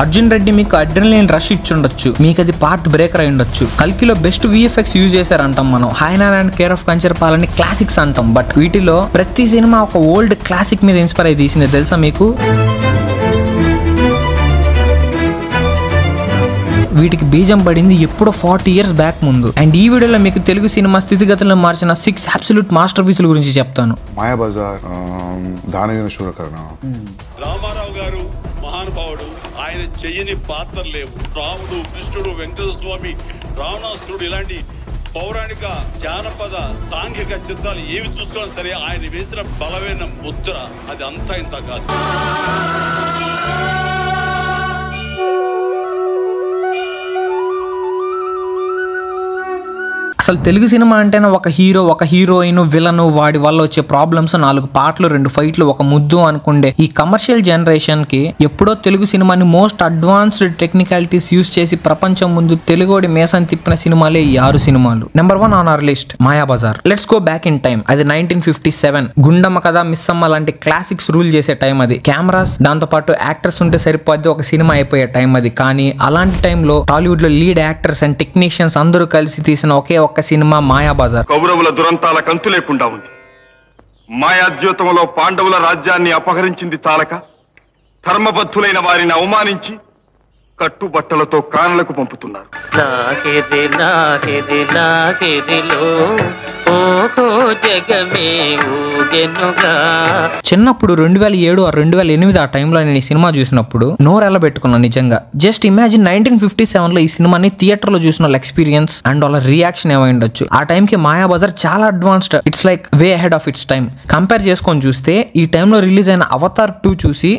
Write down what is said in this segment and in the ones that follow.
అర్జున్ రెడ్డి మీకు adrenaline rush ఇచ్చుండొచ్చు, మీకు అది పార్ట్ బ్రేకర్ అయి ఉండొచ్చు. కల్కిలో బెస్ట్ విఎఫ్ఎక్స్ యూజ్ చేశారంటాం మనం, హైనాన్ అండ్ కేర్ ఆఫ్ కంచర్పాలని క్లాసిక్స్ అంటాం. బట్ వీటిలో ప్రతి సినిమా ఒక ఓల్డ్ క్లాసిక్ మీద ఇన్స్పైర్ అయి తీసింది తెలుసా మీకు? వీటికి బీజం పడింది ఎప్పుడో 40 years బ్యాక్ ముందు. అండ్ ఈ వీడియోలో మీకు తెలుగు సినిమా స్థితిగతులను మార్చిన 6 అబ్సల్యూట్ మాస్టర్ పీసుల గురించి చెప్తాను. మాయాబజార్, దానవీర శూరకర్ణ. రామారావు గారు మహానుభావుడు, ఆయన చెయ్యని పాత్ర లేవు. రాముడు, కృష్ణుడు, వెంకటేశ్వర స్వామి, రావణాసురుడు ఇలాంటి పౌరాణిక జానపద సాంఘిక చిత్రాలు ఏవి చూసుకున్నా సరే ఆయన వేసిన బలమైన ముద్ర అది అంతా ఇంత కాదు. అసలు తెలుగు సినిమా అంటేనే ఒక హీరో, ఒక హీరోయిన్, విలను, వాడి వల్ల వచ్చే ప్రాబ్లమ్స్, 4 పాటలు, 2 ఫైట్లు, ఒక ముద్దు అనుకుండే ఈ కమర్షియల్ జనరేషన్ కి ఎప్పుడో తెలుగు సినిమాని మోస్ట్ అడ్వాన్స్డ్ టెక్నికాలిటీస్ యూజ్ చేసి ప్రపంచం ముందు తెలుగోడి మేసం తిప్పిన సినిమాలే ఈ 6 సినిమాలు. Number 1 on our list Mayabazar. Let's go back in time. అది 1957. గుండమ్మ కథ, మిస్సమ్మ లాంటి క్లాసిక్స్ రూల్ చేసే టైం అది. కెమెరాస్, దాంతో పాటు యాక్టర్స్ ఉంటే సరిపోద్ది, ఒక సినిమా అయిపోయే టైం అది. కానీ అలాంటి టైంలో టాలీవుడ్ లో లీడ్ యాక్టర్స్ అండ్ టెక్నీషియన్స్ అందరూ కలిసి తీసిన ఒకే ఒక్క సినిమా మాయాబజార్. కౌరవుల దురంతాల కంతు లేకుండా ఉంది. మాయాద్యూతంలో పాండవుల రాజ్యాన్ని అపహరించింది చాలక ధర్మబద్ధులైన వారిని అవమానించి కట్టుబట్టలతో కానలకు పంపుతున్నారు. చిన్నప్పుడు 2007 or 2008 ఆ టైంలో నేను ఈ సినిమా చూసినప్పుడు నోరెల్ల పెట్టుకున్నాను నిజంగా. జస్ట్ ఇమాజిన్ 1957 లో ఈ సినిమాని థియేటర్ లో చూసిన వాళ్ళ ఎక్స్పీరియన్స్ అండ్ వాళ్ళ రియాక్షన్ ఏమై ఉండొచ్చు. ఆ టైంకి మాయాబజార్ చాలా advanced, it's like way ahead of it's time. Compare చేసుకొని చూస్తే ఈ టైంలో రిలీజ్ అయిన అవతార్ 2 చూసి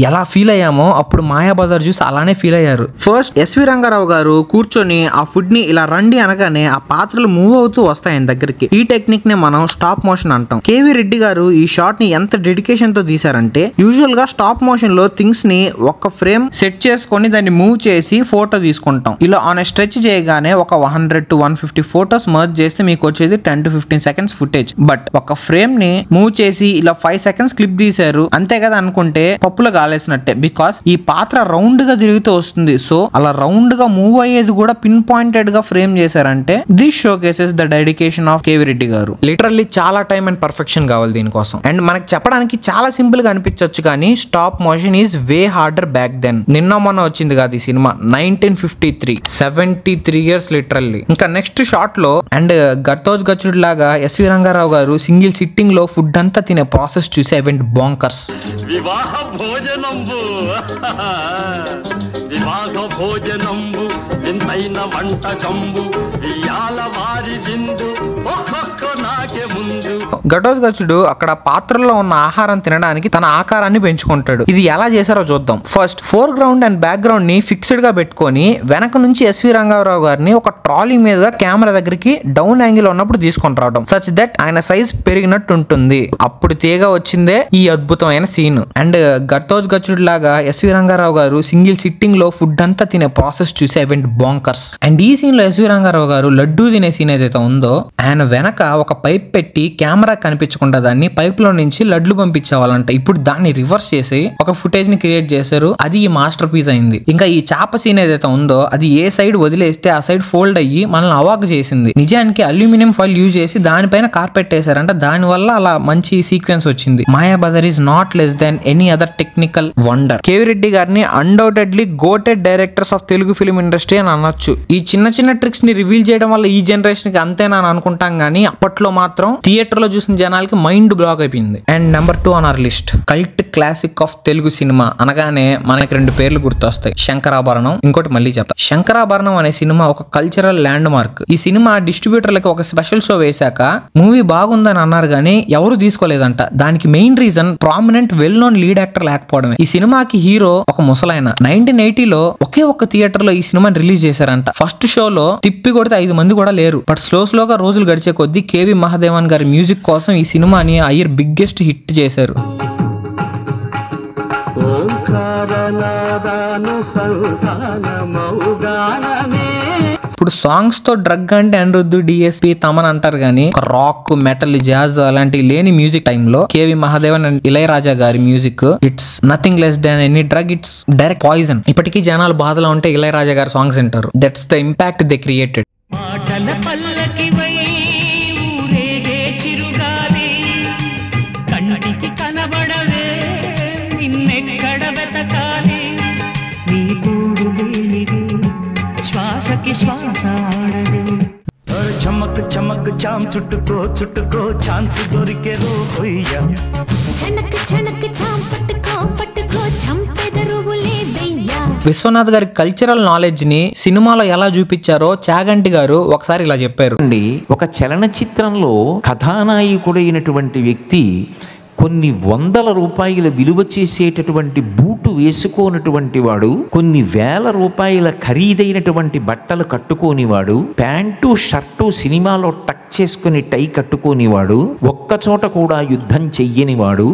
ఎలా ఫీల్ అయ్యామో అప్పుడు మాయాబజార్ చూసి అలానే ఫీల్ అయ్యారు. ఫస్ట్ ఎస్వి రంగారావు గారు కూర్చొని ఆ ఫుడ్ ని ఇలా రండి అనగానే ఆ పాత్రలు మూవ్ అవుతూ వస్తాయి ఆయన దగ్గరికి. ఈ టెక్నిక్ నే మనం స్టాప్ మోషన్ అంటాం. కేవీ రెడ్డి గారు ఈ షాట్ ని ఎంత డెడికేషన్ తో తీశారంటే, యూజువల్ గా స్టాప్ మోషన్ లో థింగ్స్ ని ఒక ఫ్రేమ్ సెట్ చేసుకొని దాన్ని మూవ్ చేసి ఫోటో తీసుకుంటాం. ఇలా ఆన్ స్ట్రెచ్ చేయగానే ఒక 100 to 150 ఫోటోస్ మర్జ్ చేస్తే మీకు వచ్చేది 10 to 15 seconds ఫుటేజ్. బట్ ఒక ఫ్రేమ్ ని మూవ్ చేసి ఇలా 5 seconds క్లిప్ తీశారు అంతే కదా అనుకుంటే పప్పులో కాలేసినట్టే. బికాస్ ఈ పాత్ర రౌండ్ గా తిరుగుతూ వస్తుంది. సో అలా రౌండ్ గా మూవ్ అయ్యేది కూడా పిన్ పాయింటెడ్ గా ఫ్రేమ్ చేశారంటే this show cases the dedication of KV Reddy గారు. లిటరల్లీ చాలా టైం అండ్ పర్ఫెక్షన్ కావాలి దీనికోసం. అండ్ మనకి చెప్పడానికి చాలా సింపుల్ గా అనిపించవచ్చు కానీ stop motion is way harder back then. నిన్న మొన్న వచ్చింది కాదు ఈ సినిమా 1953, 73 years లిటరల్లీ. ఇంకా నెక్స్ట్ షాట్ లో అండ్ గట్టోజ్ గచ్చుడు లాగా ఎస్వి రంగారావు గారు సింగిల్ సిట్టింగ్ లో ఫుడ్ అంతా తినే ప్రాసెస్ చూసి ఎవెంట్ బాంకర్స్. వివాహ భోజనంబు వింతైన వంటకంబు ఇయాల వారి విందు ఒక్కొక్క నాకే ముందు. ఘటోత్కచుడు అక్కడ పాత్రలో ఉన్న ఆహారం తినడానికి తన ఆకారాన్ని పెంచుకుంటాడు. ఇది ఎలా చేశారో చూద్దాం. First four ground and back ground ని ఫిక్స్డ్ గా పెట్టుకొని వెనక నుంచి ఎస్వి రంగారావు గారిని ఒక ట్రాలీ మీదుగా కెమెరా దగ్గరికి డౌన్ యాంగిల్ ఉన్నప్పుడు తీసుకొని రావడం సచ్ దట్ ఆయన సైజ్ పెరిగినట్టు ఉంటుంది. అప్పుడు తీగ వచ్చిందే ఈ అద్భుతమైన సీన్. అండ్ ఘటోత్కచుడు లాగా ఎస్వి రంగారావు గారు సింగిల్ సిట్టింగ్ లో ఫుడ్ అంతా తినే ప్రాసెస్ చూసి ఎవెంట్ బాంకర్స్. అండ్ ఈ సీన్ లో ఎస్వి రంగారావు గారు లడ్డూ తినే సీన్ ఏదైతే ఉందో ఆయన వెనక ఒక పైప్ పెట్టి కెమెరా కనిపించకుండా దాన్ని పైప్ లో నుంచి లడ్లు పంపించేవాళ్ళంట. ఇప్పుడు దాన్ని రివర్స్ చేసి ఒక ఫుటేజ్ ని క్రియేట్ చేశారు. అది ఈ మాస్టర్ పీస్ అయింది. ఇంకా ఈ చాప సీన్ ఏదైతే ఉందో అది ఏ సైడ్ వదిలేస్తే ఆ సైడ్ ఫోల్డ్ అయ్యి మనల్ని అవాక్ చేసింది. నిజానికి అల్యూమినియం ఫాయిల్ యూజ్ చేసి దానిపైన కార్పెట్ వేసారంట. దాని వల్ల అలా మంచి సీక్వెన్స్ వచ్చింది. Mayabazar is not less than any other technical wonder. KV Reddy గారిని undoubtedly goated directors of Telugu film industry అని అనొచ్చు. ఈ చిన్న చిన్న ట్రిక్స్ ని రివీల్ చేయడం వల్ల ఈ జనరేషన్ కి అంతేనా అని అనుకుంటాం గానీ అప్పట్లో మాత్రం థియేటర్ లో చూసిన జనాలకి మైండ్ బ్లాక్ అయిపోయింది. And number 2 on our list cult classic of Telugu cinema అనగానే మనకి 2 పేర్లు గుర్తొస్తాయి, శంకరాభరణం, ఇంకోటి మళ్ళీ చెప్తా. శంకరాభరణం అనే సినిమా ఒక కల్చరల్ ల్యాండ్ మార్క్. ఈ సినిమా డిస్ట్రిబ్యూటర్లకి ఒక స్పెషల్ షో వేశాక మూవీ బాగుందని అన్నారు కానీ ఎవరు తీసుకోలేదంట. దానికి main reason prominent well known lead actor లేకపోవడమే. ఈ సినిమాకి హీరో ఒక ముసలాయన. 1980లో ఒకే ఒక్క థియేటర్ లో ఈ సినిమాని రిలీజ్ చేశారంట. ఫస్ట్ షోలో తిప్పి కొడితే 5 మంది కూడా లేరు. బట్ స్లోగా రోజులు గడిచే కొద్దీ కేవి మహాదేవన్ గారి మ్యూజిక్ కోసం ఈ సినిమాని అయ్యర్ బిగ్గెస్ట్ హిట్ చేశారు. ఇప్పుడు సాంగ్స్ తో డ్రగ్ అంటే అనిరుద్ధ్, డిఎస్పి, తమన్ అంటారు కానీ రాక్, మెటల్, జాజ్ అలాంటి లేని మ్యూజిక్ టైంలో KV Mahadevan and Ilaiyaraaja garu music it's nothing less than any drug, it's direct poison. ఇప్పటికీ జనాలు బాధలో ఉంటే ఇళయరాజా గారి సాంగ్స్ వింటారు. That's the impact they created. చమక్ చమక్ చాం చుట్టుకో చుట్టుకో ఛాన్స్ దొరికే రోయ్యా చనక్ చనక్ చాం పట్టుకో పట్టుకో చంపెదరువులే దయ్యా. విశ్వనాథ్ గారి కల్చరల్ నాలెడ్జ్ ని సినిమాలో ఎలా చూపించారో చాగంటి గారు ఒకసారి ఇలా చెప్పారు. ఒక చలనచిత్రంలో కథానాయకుడైనటువంటి వ్యక్తి కొన్ని వందల రూపాయల విలువ చేసేటటువంటి బూటు వేసుకోనటువంటి వాడు, కొన్ని వేల రూపాయల ఖరీదైనటువంటి బట్టలు కట్టుకోనివాడు, ప్యాంటు షర్టు సినిమాలో టక్ చేసుకుని టై కట్టుకోనివాడు, ఒక్కచోట కూడా యుద్ధం చెయ్యనివాడు,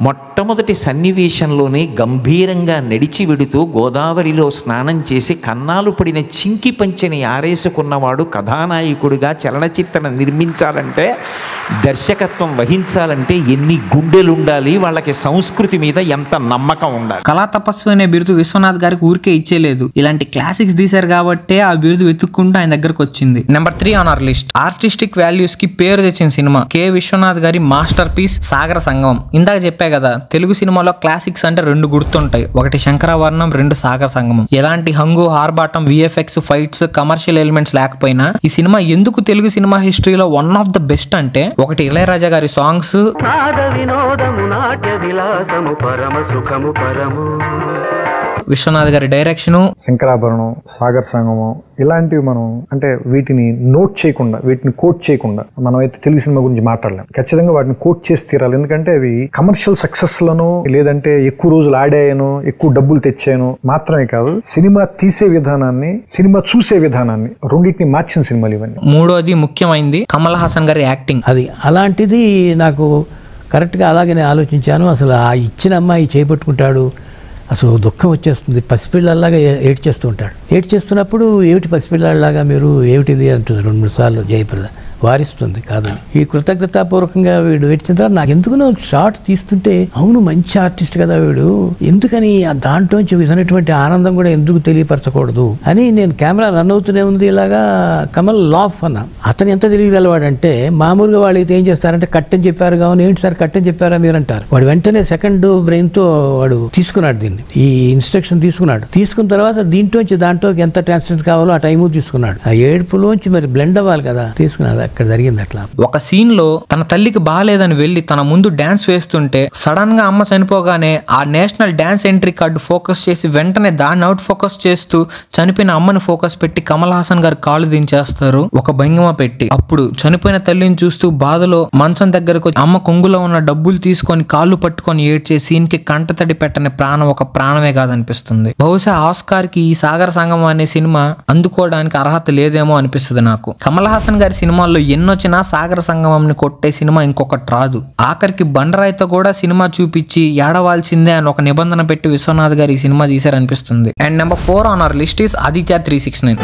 మొట్టమొదటి సన్నివేశంలోనే గంభీరంగా నడిచి వెడుతూ గోదావరిలో స్నానం చేసి కన్నాలు పడిన చింకి పంచెని ఆరేసుకున్నవాడు కథానాయకుడిగా చలనచిత్రం నిర్మించాలంటే, దర్శకత్వం వహించాలంటే ఎన్ని గుండెలు ఉండాలి, వాళ్ళకి సంస్కృతి మీద ఎంత నమ్మకం ఉండాలి. కళా తపస్వి అనే బిరుదు విశ్వనాథ్ గారికి ఊరికే ఇచ్చేలేదు. ఇలాంటి క్లాసిక్స్ తీశారు కాబట్టే ఆ బిరుదు వెతుక్కుంటూ ఆయన దగ్గరకు వచ్చింది. Number 3 on our list, artistic values కి పేరు తెచ్చిన సినిమా కె విశ్వనాథ్ గారి మాస్టర్ పీస్ సాగర సంగమం. ఇందాక చెప్పా కదా, తెలుగు సినిమాలో క్లాసిక్స్ అంటే 2 గుర్తుంటాయి. ఒకటి శంకరాభరణం, 2 సాగర సంగమం. ఎలాంటి హంగు, హార్బాటం, విఎఫ్ఎక్స్, ఫైట్స్, కమర్షియల్ ఎలిమెంట్స్ లేకపోయినా ఈ సినిమా ఎందుకు తెలుగు సినిమా హిస్టరీలో వన్ ఆఫ్ ద బెస్ట్ అంటే, ఒకటి ఇళయరాజా గారి సాంగ్స్, విశ్వనాథ్ గారి డైరెక్షన్, శంకరాభరణం, సాగర్ సంగమం ఇలాంటివి మనం అంటే వీటిని నోట్ చేయకుండా, వీటిని కోట్ చేయకుండా మనం అయితే తెలుగు సినిమా గురించి మాట్లాడలేం. ఖచ్చితంగా వాటిని కోట్ చేసి తీరాలి. ఎందుకంటే అవి కమర్షియల్ సక్సెస్ లను, లేదంటే ఎక్కువ రోజులు ఆడాయను, ఎక్కువ డబ్బులు తెచ్చాను మాత్రమే కాదు, సినిమా తీసే విధానాన్ని, సినిమా చూసే విధానాన్ని రెండింటిని మార్చిన సినిమాలు ఇవన్నీ. మూడోది ముఖ్యమైనది కమల్ హాసన్ గారి యాక్టింగ్. అది అలాంటిది నాకు కరెక్ట్గా అలాగనే ఆలోచించాను. అసలు ఆ ఇచ్చిన అమ్మాయి చేపట్టుకుంటాడు, అసలు దుఃఖం వచ్చేస్తుంది, పసిపిల్లలాగా ఏడ్చేస్తూ ఉంటాడు. ఏడ్చేస్తున్నప్పుడు ఏమిటి పసిపిల్లలాగా మీరు ఏమిటిది అంటుంది 2-3 సార్లు జయప్రద. వారిస్తుంది కాదని. ఈ కృతజ్ఞతాపూర్వకంగా వీడు ఏడ్చిన తర్వాత నాకు ఎందుకునో షార్ట్ తీస్తుంటే, అవును మంచి ఆర్టిస్ట్ కదా వీడు, ఎందుకని దాంట్లోంచి విధమైనటువంటి ఆనందం కూడా ఎందుకు తెలియపరచకూడదు అని నేను కెమెరా రన్ అవుతూనే ఉంది. ఇలాగా కమల్ లాఫ్ అన్న అతను ఎంత తెలియగలవాడంటే, మామూలుగా వాళ్ళు అయితే ఏం చేస్తారంటే కట్ అని చెప్పారు కావున, ఏంటి సార్ కట్ అని చెప్పారా మీరు అంటారు. వాడు వెంటనే సెకండ్ బ్రెయిన్ తో వాడు తీసుకున్నాడు దీన్ని, ఈ ఇన్స్ట్రక్షన్ తీసుకున్నాడు. తీసుకున్న తర్వాత దీంట్లోంచి దాంట్లోకి ఎంత ట్రాన్స్లేట్ కావాలో ఆ టైము తీసుకున్నాడు. ఆ ఏడుపులోంచి మరి బ్లెండ్ అవ్వాలి కదా, తీసుకున్నాడు. అక్కడ జరిగింది అట్లా. ఒక సీన్ లో తన తల్లికి బాగాలేదని వెళ్లి తన ముందు డాన్స్ వేస్తుంటే సడన్ గా అమ్మ చనిపోగానే ఆ national dance entry card focus చేసి వెంటనే దాన్ని అవుట్ ఫోకస్ చేస్తూ చనిపోయిన అమ్మని ఫోకస్ పెట్టి కమల్ హాసన్ గారు కాళ్ళు దించేస్తారు ఒక భంగిమ పెట్టి. అప్పుడు చనిపోయిన తల్లిని చూస్తూ బాధలో మంచం దగ్గరకు అమ్మ కొంగులో ఉన్న డబ్బులు తీసుకొని కాళ్ళు పట్టుకొని ఏడ్చే సీన్ కి కంటతడి పెట్టని ప్రాణం ఒక ప్రాణమే కాదనిపిస్తుంది. బహుశా ఆస్కార్ కి ఈ సాగర సంగమం అనే సినిమా అందుకోవడానికి అర్హత లేదేమో అనిపిస్తుంది నాకు. కమల్ హాసన్ గారి సినిమాల్లో ఎన్నొచ్చినా సాగర సంగమంని కొట్టే సినిమా ఇంకొకటి రాదు. ఆఖరికి బండరాయితో కూడా సినిమా చూపించి ఏడవాల్సిందే అని ఒక నిబంధన పెట్టి విశ్వనాథ్ గారు ఈ సినిమా తీశారనిపిస్తుంది. And number 4 on our list is Aditya 369.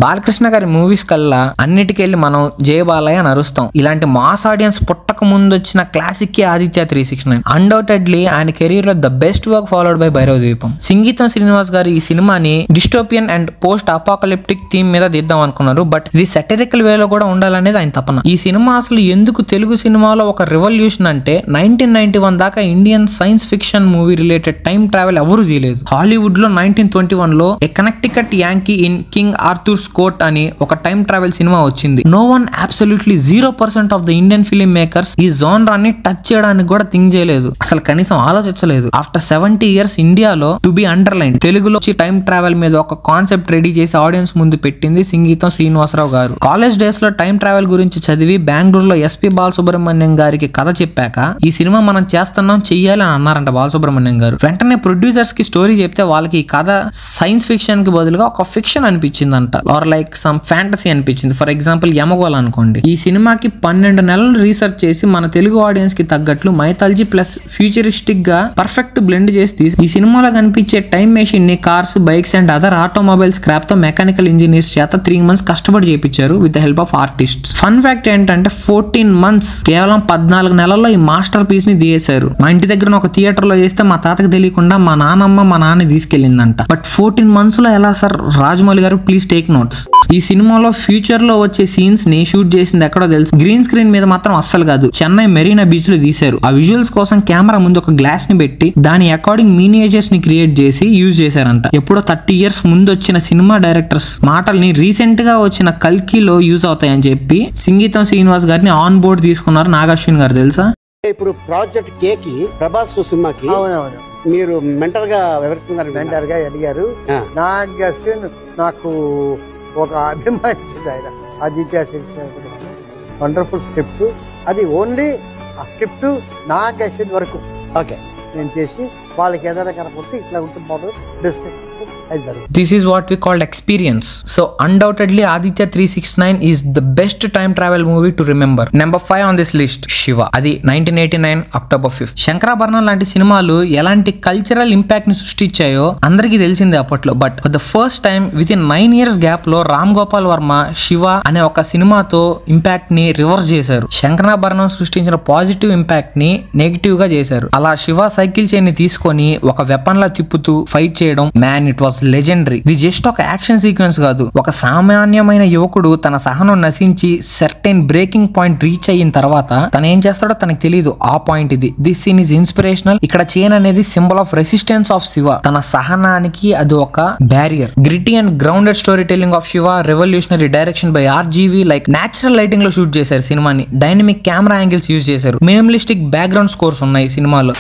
Balakrishna garu movies కల్లా అన్నిటికెళ్ళి మనం జయ బాలయ్య అని అరుస్తాం. ఇలాంటి మాస్ ఆడియన్స్ పుట్టక ముందు వచ్చిన క్లాసిక్ ఆదిత్య 369. అన్డౌటెడ్లీ ఆయన కెరీర్ లో the best work followed by Bhairava ద్వీపం. సంగీతం శ్రీనివాస్ గారు ఈ సినిమాని dystopian and post apocalyptic theme మీద తీద్దాం అనుకున్నారు. బట్ ఇది సెటరికల్ వేలో కూడా ఉండాలనేది ఆయన తపన. ఈ సినిమా అసలు ఎందుకు తెలుగు సినిమాలో ఒక రెవల్యూషన్ అంటే 1991 దాకా Indian science fiction movie related time travel ఎవరు తీయలేదు. హాలీవుడ్ లో 1921 లో a Connecticut Yankee in King Arthur court అని ఒక టైం ట్రావెల్ సినిమా వచ్చింది. No one absolutely 0% of the Indian film makers ఈ జోనరాన్ని టచ్ చేయడానికి కూడా థింక్ చేయలేదు, అసలు కనీసం ఆలోచించలేదు. ఆఫ్టర్ 70 years ఇండియాలో టు బి అండర్లైన్ తెలుగులో టైం ట్రావెల్ మీద ఒక కాన్సెప్ట్ రెడీ చేసి ఆడియన్స్ ముందు పెట్టింది సంగీతం శ్రీనివాసరావు గారు. కాలేజ్ డేస్ లో టైం ట్రావెల్ గురించి చదివి బెంగళూరులో ఎస్పి బాలసుబ్రహ్మణ్యం గారికి కథ చెప్పాక ఈ సినిమా మనం చేస్తున్నాం చెయ్యాలి అని అన్నారంట బాలసుబ్రహ్మణ్యం గారు. వెంటనే ప్రొడ్యూసర్స్ కి స్టోరీ చెప్తే వాళ్ళకి ఈ కథ సైన్స్ ఫిక్షన్ కి బదులుగా ఒక ఫిక్షన్ అనిపించిందంట. ఆర్ లైక్ సమ్ ఫ్యాంటసీ అనిపించింది. ఫర్ ఎగ్జాంపుల్ యమగోళ అనుకోండి. ఈ సినిమాకి 12 నెలలు రీసెర్చ్ చేసి మన తెలుగు ఆడియన్స్ కి తగ్గట్లు మైథాలజీ ప్లస్ ఫ్యూచరిస్టిక్ గా పర్ఫెక్ట్ బ్లెండ్ చేసి తీసి ఈ సినిమాలో కనిపించే టైం మెషిన్ ని cars, bikes and other automobile scrap తో మెకానికల్ ఇంజనీర్స్ చేత 3 months కష్టపడి చేపించారు with the help of artists. Fun fact ఏంటంటే 14 months కేవలం 14 నెలల్లో ఈ మాస్టర్ పీస్ ని తీసేశారు. మా ఇంటి దగ్గర ఒక థియేటర్ లో చేస్తే మా తాతకి తెలియకుండా మా నాన్నమ్మ మా నాన్న తీసుకెళ్లిందంట. బట్ 14 months లో ఎలా సార్? రాజమౌళి గారు ప్లీజ్ టేక్ నోట్స్. ఈ సినిమాలో ఫ్యూచర్ లో వచ్చే సీన్స్ ని షూట్ చేసింది ఎక్కడో తెలుసు, గ్రీన్ స్క్రీన్ మీద మాత్రం అస్సలు కాదు, చెన్నై మెరీనా బీచ్ లో తీశారు. ఆ విజువల్స్ కోసం కెమెరా ముందు ఒక గ్లాస్ ని పెట్టి దాని అకార్డింగ్ మినియేచర్స్ ని క్రియేట్ చేసి యూజ్ చేశారంట. ఎప్పుడో 30 years ముందు వచ్చిన సినిమా డైరెక్టర్స్ మాటల్ని రీసెంట్ గా వచ్చిన కల్కిలో యూజ్ అవుతాయని చెప్పి సంగీతం శ్రీనివాస్ గారిని ఆన్ బోర్డ్ తీసుకున్నారు నాగాశ్విన్ గారు. తెలుసా? ఇప్పుడు ప్రాజెక్ట్ కే కి ప్రభాస్ సినిమాకి మీరు మెంటర్ గా వివరిస్తున్నారు. మెంటర్ గా అడిగారు. నాకు ఒక అభిమానించింది ఆయన ఆదిత్య వండర్ఫుల్ స్క్రిప్ట్. అది ఓన్లీ ఆ స్క్రిప్ట్ నాగశ్విన్ వరకు ఓకే నేను చేసి వాళ్ళకి ఏదైనా కనుకుంటే ఇట్లా ఉంటుంది బాగుంటుంది discussion. This is what we called experience. So undoubtedly Aditya 369 is the best time travel movie to remember. Number 5 on this list, Shiva. అది 1989 October 5th. శంకరాభరణం లాంటి సినిమాలు ఎలాంటి కల్చరల్ ఇంపాక్ట్ ని సృష్టించాయో అందరికీ తెలిసిందే అప్పట్లో. But for the first time with in 9 years gap లో రామ్ గోపాల్ వర్మ శివ అనే ఒక సినిమాతో ఇంపాక్ట్ ని రివర్స్ చేశారు. శంకరాభరణం సృష్టించిన పాజిటివ్ ఇంపాక్ట్ ని నెగిటివ్ గా చేశారు. అలా శివ సైకిల్ చైన్ ని తీసుకొని ఒక వెపన్ లా తిప్పుతూ ఫైట్ చేయడం, మ్యాన్ ఇట్ వాస్ లెజెండరీ. ఇది జస్ట్ ఒక యాక్షన్ సీక్వెన్స్ కాదు. ఒక సామాన్యమైన యువకుడు తన సహనం నశించి సర్టెన్ బ్రేకింగ్ పాయింట్ రీచ్ అయిన తర్వాత తను ఏం చేస్తాడో తనకు తెలియదు. ఆ పాయింట్ ఇది. This scene is inspirational. ఇక్కడ చైన్ అనేది symbol of resistance of Shiva. తన సహనానికి అది ఒక barrier. Gritty and grounded storytelling of Shiva, revolutionary direction by RGV. Like natural lighting లో షూట్ చేశారు సినిమాని. డైనమిక్ కెమెరా యాంగిల్స్ యూజ్ చేశారు. మినిమలిస్టిక్ బ్యాక్గ్రౌండ్ స్కోర్స్ ఉన్నాయి సినిమాలో.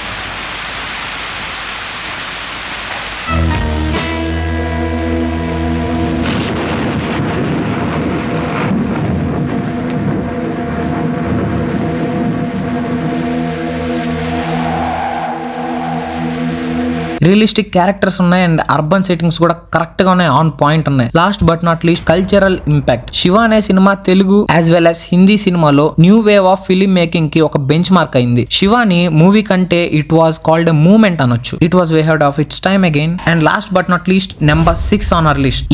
రియలిస్టిక్ క్యారెక్టర్స్ ఉన్నాయి అండ్ అర్బన్ సెట్టింగ్స్ కూడా కరెక్ట్ గా ఉన్నాయి, ఆన్ పాయింట్ ఉన్నాయి. Last but not least cultural impact. Shiva అనే cinema Telugu as well as Hindi సినిమాలో new wave of film making కి ఒక బెంచ్ మార్క్ అయింది. శివాని మూవీ కంటే it was called a movement అనొచ్చు. It was way ahead of its time again. And last but not least number 6 on our list,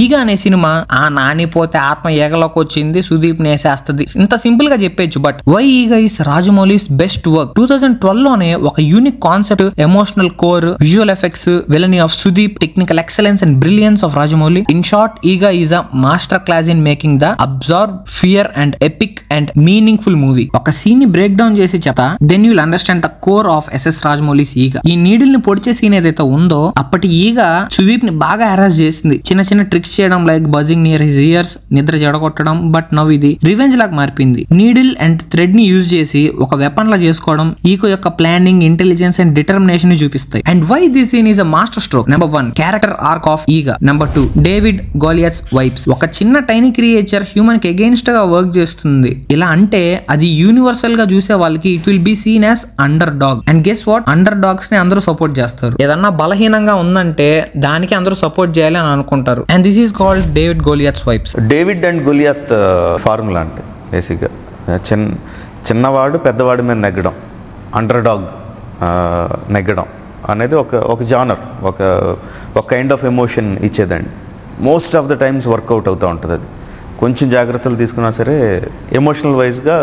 Eega అనే cinema. ఆ నానిపోతే ఆత్మ ఏగలోకి వచ్చింది, సుదీప్ నేసేస్తుంది, ఇంత సింపుల్ గా చెప్పేచ్చు. బట్ వై ఈగ ఇస్ రాజమౌళిస్ బెస్ట్ వర్క్. 2012 లోనే ఒక unique concept, emotional core, visual effects, villainy of Sudeep, technical excellence and brilliance of Rajamouli. In short, Eega is a master class in making the absorb, fear and epic and meaningful movie. ఒక scene ని break down చేసి చెప్తా, then you will understand the core of SS Rajamouli's Eega. ఈ needle ని పొడిచే scene ఏదైతే ఉందో అప్పటి ఈగా సుదీప్ ని బాగా హెరాస్ చేసింది. చిన్న చిన్న ట్రిక్స్ చేయడం, like buzzing near his years, నిద్ర చెడగొట్టడం. బట్ నవ్ ఇది రివెంజ్ లాగా మారిపోయింది. నీడిల్ అండ్ థ్రెడ్ ని యూజ్ చేసి ఒక వెపన్ లా చేసుకోవడం ఈగో యొక్క ప్లానింగ్, ఇంటెలిజెన్స్ అండ్ డిటర్మినేషన్ ని చూపిస్తాయి. And why this scene is a master stroke. Number 1, character arc of Eega. Number 2, David Goliath's vibes. ఒక చిన్న టైనీ క్రియేచర్ హ్యూమన్ కి అగైన్స్ట్ గా వర్క్ చేస్తుంది. ఇలా అంటే అది యూనివర్సల్ గా చూసే వాళ్ళకి it will be seen as under dog. And guess what, under dogs ని అందరూ సపోర్ట్ చేస్తారు. ఏదన్నా బలహీనంగా ఉందంటే దానికి అందరూ సపోర్ట్ చేయాలి అని అనుకుంటారు. And this is called David Goliath's vibes. David and Goliath formula అంటే బేసిక్గా చిన్నవాడు పెద్దవాడి మీద నెగ్గడం, అండర్ డాగ్ నెగ్గడం అనేది ఒక జానర్, ఒక కైండ్ ఆఫ్ ఎమోషన్ ఇచ్చేదండి. Most of the times work out అవుతూ ఉంటుంది. అది కొంచెం జాగ్రత్తలు తీసుకున్నా సరే ఎమోషనల్ వైజ్గా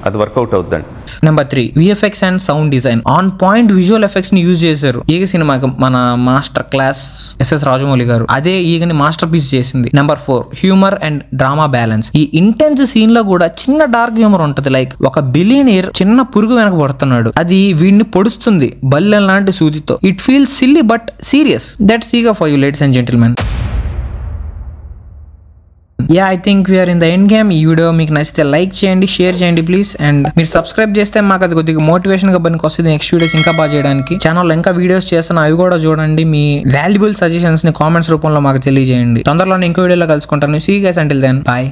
అది వర్కౌట్ అవుతుందండి. Number 3, VFX and sound design. On point visual effects ని యూజ్ చేశారు. ఈగ సినిమాకి మన మాస్టర్ క్లాస్ SS రాజమౌళి గారు అదే ఈగని మాస్టర్ పీస్ చేసింది. Number 4, humour and drama balance. ఈ ఇంటెన్స్ సీన్ లో కూడా చిన్న డార్క్ హ్యూమర్ ఉంటది. లైక్ ఒక బిలియనీర్ చిన్న పురుగు వెనక పడుతున్నాడు, అది వీడిని పొడుస్తుంది బల్లెం లాంటి సూదితో. It feels silly but serious. That's Eega for you ladies and gentlemen. I think we are in the end game. ఈ వీడియో మీకు నచ్చితే లైక్ చేయండి, షేర్ చేయండి ప్లీజ్. అండ్ మీరు సబ్స్క్రైబ్ చేస్తే మాకు అది కొద్దిగా మోటివేషన్ గా పనికి వస్తుంది నెక్స్ట్ వీడియోస్ ఇంకా బాగా చేయడానికి. ఛానల్ ఇంకా వీడియోస్ చేస్తాను, అవి కూడా చూడండి. మీ వాల్యుబుల్ సజెషన్స్ ని కామెంట్స్ రూపంలో మాకు తెలియజేయండి. తొందరలోనే ఇంకో వీడియోలో కలుసుకుంటాను. See you guys until then, by.